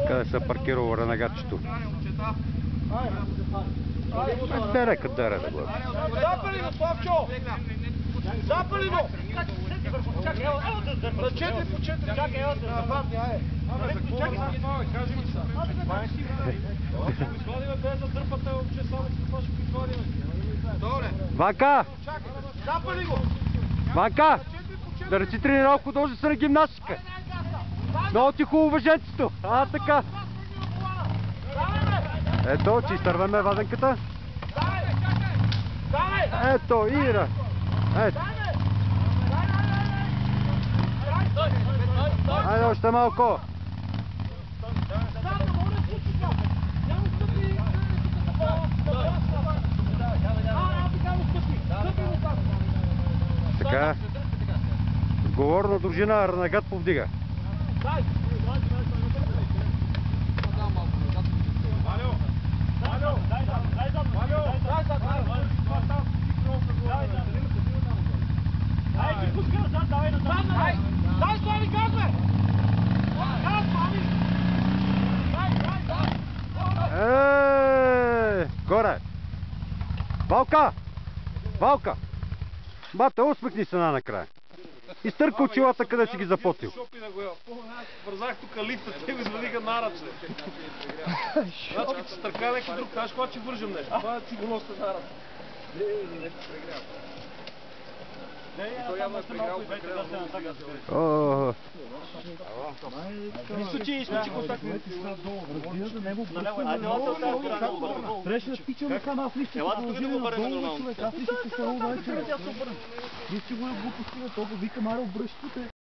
Къде се паркирало ренегатчето? Дере къде дере да гледа. Запали го, Славчо! Запали го! Чакай, ево да дърпа. На 4 по 4. Чакай, ево да дърпа. Чакай, кажи ми са. Изгладиме без да дърпате, че само с това ще го изгладиме. Добре. Ванка! Запали го! Ванка! Да речи тренировка, художествена се на гимнастика. Много ти хубаво въженцето. Така. Ето, че изтърваме ваденката. Ето, Ира. Ето. Айде още малко. Така. Отговорна дружина, ренегат повдига. Горе! Валка! Валка! Бате, усмихни се накрая. Изтърка очилата, къде си ги запотил. Вързах тук лифта, те ми звъниха наръче. Значи като се търка някой друг, знаеш кога ще вържем нещо. Това е сигурност на наръче. И то явно е приграл прекрел. Изключи контакт. Трябваше да стичаме само аз лично. Елата тук да го обърнем нормално. Аз лично се се ровна. Вие си го е глупости на толкова. Викам, аре, обръщате.